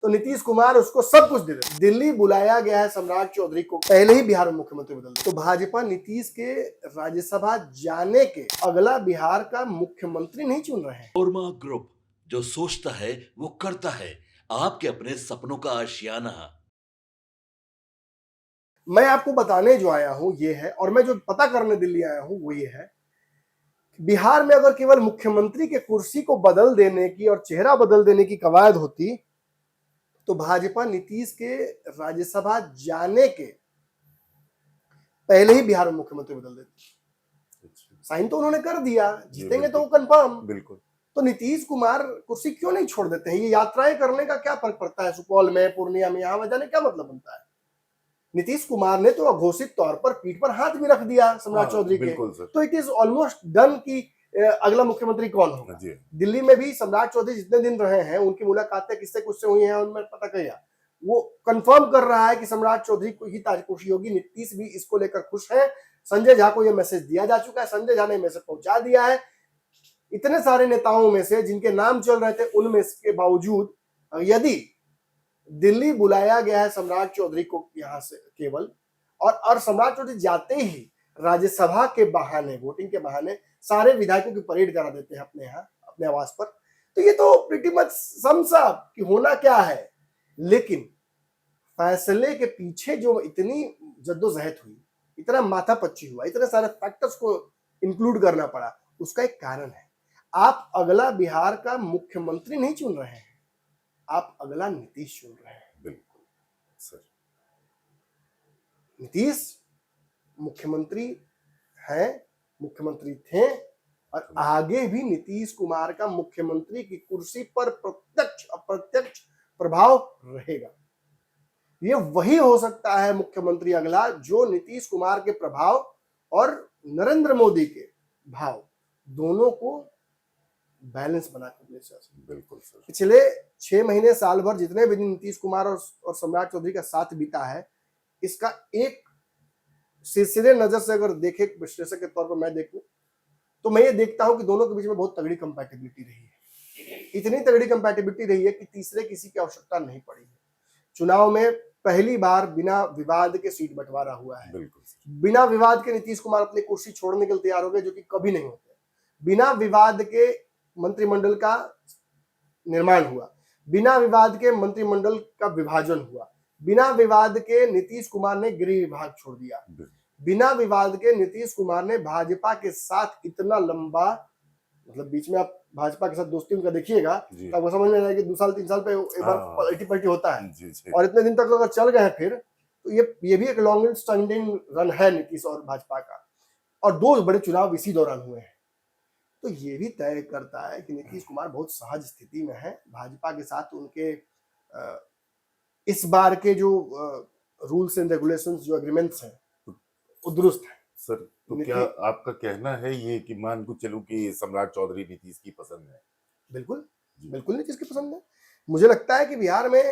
तो नीतीश कुमार उसको सब कुछ दे देते। दिल्ली बुलाया गया है सम्राट चौधरी को, पहले ही बिहार में मुख्यमंत्री बदल दिया। तो भाजपा नीतीश के राज्यसभा जाने के अगला बिहार का मुख्यमंत्री नहीं चुन रहे हैं। कोरमा ग्रुप, जो सोचता है वो करता है। आपके अपने सपनों का आशियाना। मैं आपको बताने जो आया हूं ये है, और मैं जो पता करने दिल्ली आया हूं वो ये है, बिहार में अगर केवल मुख्यमंत्री के कुर्सी को बदल देने की और चेहरा बदल देने की कवायद होती तो भाजपा नीतीश के राज्यसभा जाने के पहले ही बिहार में मुख्यमंत्री बदल देती। साइन तो उन्होंने कर दिया, जीतेंगे तो वो कंफर्म। बिल्कुल। तो नीतीश कुमार कुर्सी क्यों नहीं छोड़ देते हैं? ये यात्राएं करने का क्या फर्क पड़ता है? सुपौल में, पूर्णिया में, यहां जाने क्या मतलब बनता है? नीतीश कुमार ने तो अघोषित तौर पर पीठ पर हाथ भी रख दिया सम्राट चौधरी के। तो इट इज ऑलमोस्ट डन कि अगला मुख्यमंत्री कौन होगा। दिल्ली में भी सम्राट चौधरी जितने दिन रहे हैं, उनकी मुलाकातें किससे कुछ से हुई हैं उनमें पता किया, वो कंफर्म कर रहा है कि सम्राट चौधरी को ही ताजपोशी होगी। नीतीश भी इसको लेकर खुश है। संजय झा को यह मैसेज दिया जा चुका है, संजय झा ने मैसेज पहुंचा दिया है। इतने सारे नेताओं में से जिनके नाम चल रहे थे, उनमें के बावजूद यदि दिल्ली बुलाया गया है सम्राट चौधरी को यहां से केवल, और सम्राट चौधरी जाते ही राज्यसभा के बहाने, वोटिंग के बहाने सारे विधायकों की परेड करा देते हैं अपने यहाँ, अपने आवास पर, तो ये तो प्रीटी मच सम्स अप कि होना क्या है। लेकिन फैसले के पीछे जो इतनी जद्दोजहद हुई, इतना माथापच्ची हुआ, इतने सारे फैक्टर्स को इंक्लूड करना पड़ा, उसका एक कारण है। आप अगला बिहार का मुख्यमंत्री नहीं चुन रहे हैं, आप अगला नीतीश चुन रहे हैं। बिल्कुल सर। नीतीश मुख्यमंत्री है, मुख्यमंत्री थे, और आगे भी नीतीश कुमार का मुख्यमंत्री की कुर्सी पर प्रत्यक्ष अप्रत्यक्ष प्रभाव रहेगा। ये वही हो सकता है मुख्यमंत्री अगला जो नीतीश कुमार के प्रभाव और नरेंद्र मोदी के भाव दोनों को बैलेंस बना कर ले सकते। बिल्कुल सर। पिछले 6 महीने साल भर जितने भी नीतीश कुमार और सम्राट चौधरी का साथ बीता है, इसका एक सिलसिले नजर से अगर देखे, विश्लेषक के तौर पर मैं देखूं, तो मैं ये देखता हूं कि दोनों के बीच में बहुत तगड़ी कंपैटिबिलिटी रही है। इतनी तगड़ी कंपैटिबिलिटी रही है कि तीसरे किसी की आवश्यकता नहीं पड़ी है। चुनाव में पहली बार बिना विवाद के सीट बंटवारा हुआ है। बिना विवाद के नीतीश कुमार अपनी कुर्सी छोड़ने के लिए तैयार हो गए, जो कि कभी नहीं होते। बिना विवाद के मंत्रिमंडल का निर्माण हुआ, बिना विवाद के मंत्रिमंडल का विभाजन हुआ, बिना विवाद के नीतीश कुमार ने गृह विभाग छोड़ दिया, बिना विवाद के नीतीश कुमार ने भाजपा के साथ इतना लंबा, मतलब बीच में आप भाजपा के साथ दोस्ती उनका देखिएगा तो आपको समझ में आएगा कि 2 साल 3 साल पे एक बार पलटी पलटी होता है। और इतने दिन तक अगर चल गए हैं फिर, तो ये भी एक लॉन्ग स्टैंडिंग रन है नीतीश और भाजपा का, और 2 बड़े चुनाव इसी दौरान हुए हैं। तो ये भी तय करता है कि नीतीश कुमार बहुत सहज स्थिति में है। भाजपा के साथ उनके इस बार के जो रूल्स एंड रेगुलेशंस, जो एग्रीमेंट्स हैं, वो दुरुस्त है सर। तो क्या आपका कहना है ये कि मान को चलूं कि सम्राट चौधरी नीतीश की पसंद है? बिल्कुल बिल्कुल नीतीश की पसंद है। मुझे लगता है कि बिहार में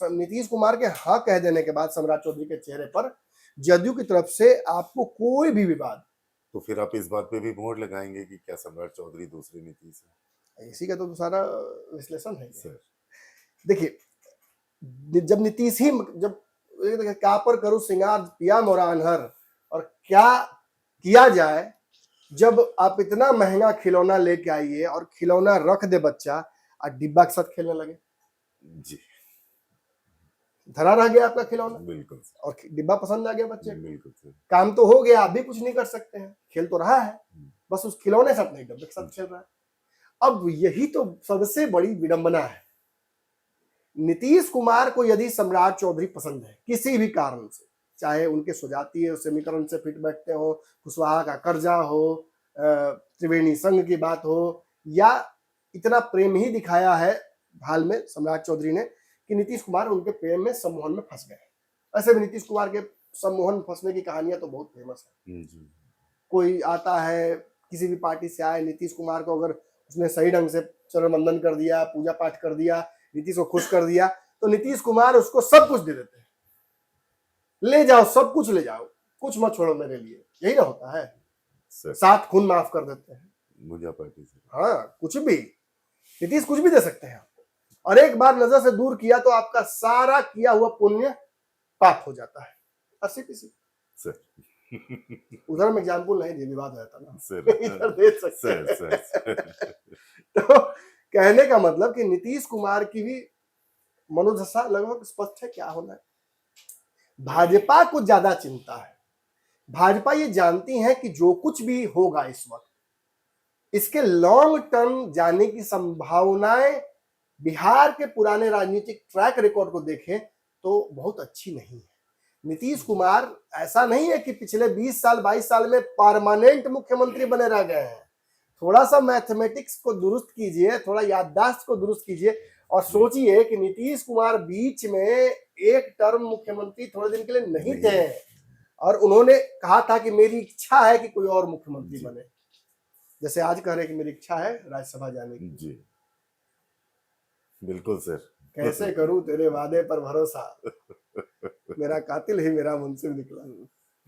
नीतीश कुमार के हाँ कह देने के बाद सम्राट चौधरी के चेहरे पर जदयू की तरफ से आपको कोई भी विवाद, तो फिर आप इस बात पे भी मोहर लगाएंगे कि क्या सम्राट चौधरी दूसरे नीतीश है? इसी का तो सारा विश्लेषण है सर। देखिए, जब नीतीश ही, जब क्या पर करूं सिंगार पिया मोरा अनहर, और क्या किया जाए जब आप इतना महंगा खिलौना लेके आइए और खिलौना रख दे बच्चा और डिब्बा के साथ खेलने लगे, जी धरा रह गया आपका खिलौना। बिल्कुल। और डिब्बा पसंद आ गया बच्चे, बिल्कुल। काम तो हो गया, आप भी कुछ नहीं कर सकते हैं, खेल तो रहा है, बस उस खिलौने से अपने डिब्बे के साथ खेल रहा है। अब यही तो सबसे बड़ी विडंबना है। नीतीश कुमार को यदि सम्राट चौधरी पसंद है किसी भी कारण से, चाहे उनके सुजातीय समीकरण से फिट बैठते हो, कुशवाहा का कर्जा हो, त्रिवेणी संघ की बात हो, या इतना प्रेम ही दिखाया है हाल में सम्राट चौधरी ने कि नीतीश कुमार उनके प्रेम में सम्मोहन में फंस गए। ऐसे भी नीतीश कुमार के सम्मोहन फंसने की कहानियां तो बहुत फेमस है। कोई आता है किसी भी पार्टी से आए, नीतीश कुमार को अगर उसने सही ढंग से चरण वंदन कर दिया, पूजा पाठ कर दिया, नीतीश को खुश कर दिया, तो नीतीश कुमार उसको सब कुछ दे देते हैं। ले जाओ, सब कुछ ले जाओ, कुछ मत छोड़ो मेरे लिए, यही ना होता है। 7 खून माफ कर देते हैं मुझे पार्टी से। हाँ, कुछ भी नीतीश कुछ भी दे सकते हैं आपको। और एक बार नजर से दूर किया तो आपका सारा किया हुआ पुण्य पाप हो जाता है। 80% सर उधर में एग्जाम्पल नहीं दिए, विवाद रहता ना, सर इधर दे सकते सर हैं। सर तो कहने का मतलब कि नीतीश कुमार की भी मनोदशा लगभग स्पष्ट है क्या होना है। भाजपा को ज्यादा चिंता है। भाजपा ये जानती है कि जो कुछ भी होगा इस वक्त, इसके लॉन्ग टर्म जाने की संभावनाएं बिहार के पुराने राजनीतिक ट्रैक रिकॉर्ड को देखें तो बहुत अच्छी नहीं है। नीतीश कुमार ऐसा नहीं है कि पिछले 20 साल 22 साल में परमानेंट मुख्यमंत्री बने रह गए हैं। थोड़ा सा मैथमेटिक्स को दुरुस्त कीजिए, थोड़ा याददाश्त को दुरुस्त कीजिए और सोचिए कि नीतीश कुमार बीच में एक टर्म मुख्यमंत्री थोड़े दिन के लिए नहीं थे और उन्होंने कहा था कि मेरी इच्छा है कि कोई और मुख्यमंत्री बने। जैसे आज कह रहे कि मेरी इच्छा है राज्यसभा जाने की। जी बिल्कुल सर। कैसे करूं तेरे वादे पर भरोसा, मेरा कातिल ही मेरा मुंसिफ निकला,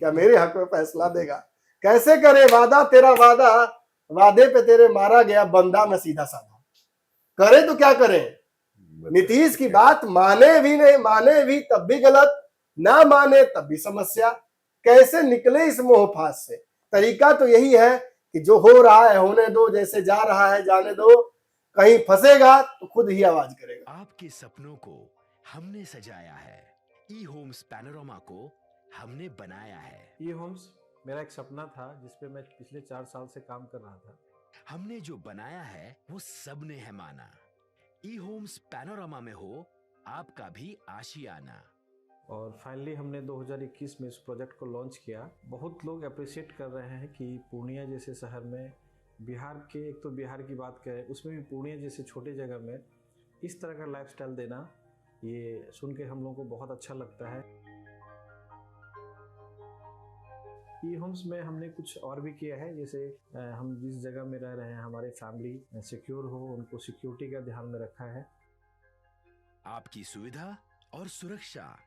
क्या मेरे हक में फैसला देगा। कैसे करे वादा तेरा वादा, वादे पे तेरे मारा गया बंदा मैं सीधा साधा। करे तो क्या करे, नीतीश की बात माने भी नहीं, माने भी तब भी गलत, ना माने तब भी समस्या। कैसे निकले इस मोह फांस से। तरीका तो यही है कि जो हो रहा है होने दो, जैसे जा रहा है जाने दो, कहीं फंसेगा तो खुद ही आवाज करेगा। आपके सपनों को हमने सजाया है, ई होम्स पैनोरामा को हमने बनाया है। ई होम्स मेरा एक सपना था जिस पे मैं पिछले 4 साल से काम कर रहा था। हमने जो बनाया है वो सबने है माना। ई होम्स पैनोरामा में हो आपका भी आशियाना। और फाइनली हमने 2021 में इस प्रोजेक्ट को लॉन्च किया। बहुत लोग अप्रिशिएट कर रहे हैं कि पूर्णिया जैसे शहर में, बिहार के, एक तो बिहार की बात करें उसमें भी पूर्णिया जैसे छोटे जगह में इस तरह का लाइफस्टाइल देना, ये सुन के हम लोगों को बहुत अच्छा लगता है। ई होम्स में हमने कुछ और भी किया है, जैसे हम जिस जगह में रह रहे हैं हमारे फैमिली सिक्योर हो, उनको सिक्योरिटी का ध्यान में रखा है। आपकी सुविधा और सुरक्षा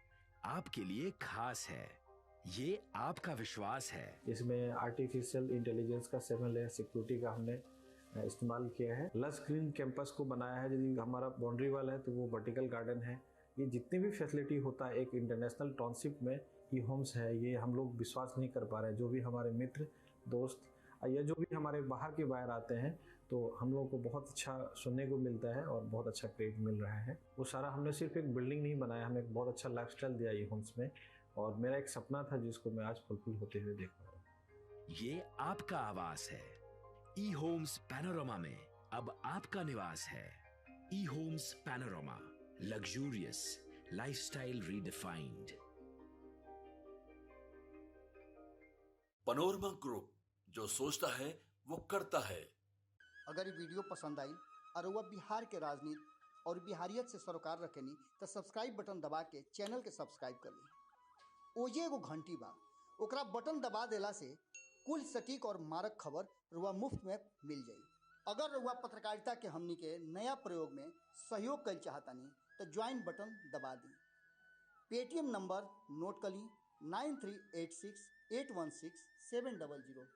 आपके लिए खास है, ये आपका विश्वास है। इसमें आर्टिफिशियल इंटेलिजेंस का 7 लेयर सिक्योरिटी का हमने इस्तेमाल किया है। लस ग्रीन कैंपस को बनाया है। यदि हमारा बाउंड्री वाल है तो वो वर्टिकल गार्डन है। ये जितनी भी फैसिलिटी होता है एक इंटरनेशनल टाउनशिप में ई होम्स है, ये हम लोग विश्वास नहीं कर पा रहे हैं। जो भी हमारे मित्र दोस्त या जो भी हमारे बाहर के बाहर आते हैं तो हम लोगों को बहुत अच्छा सुनने को मिलता है और बहुत अच्छा क्रेडिट मिल रहा है। वो सारा हमने सिर्फ एक बिल्डिंग नहीं बनाया, हमें एक बहुत अच्छा लाइफस्टाइल दिया ई होम्स में, और मेरा एक सपना था जिसको मैं आज फुलफिल होते हुए देख पा रहा हूँ। ये आपका आवास है। ई होम्स पैनोरामा में अब आपका निवास है। E homes Panorama, luxurious lifestyle redefined. Panorama group, जो सोचता है वो करता है। अगर ये वीडियो पसंद आई और वह बिहार के राजनीति और बिहारियत से सरोकार रखेनी तो सब्सक्राइब बटन दबा के चैनल के सब्सक्राइब कर ली। ओजे एगो घंटी बा, ओकरा बटन दबा देला से कुल सटीक और मारक खबर रुआ मुफ्त में मिल जाई। अगर रुआ पत्रकारिता के हमनी के नया प्रयोग में सहयोग कर चाहतानी तो ज्वाइन बटन दबा दी। पेटीएम नंबर नोट कर ली 9386816700।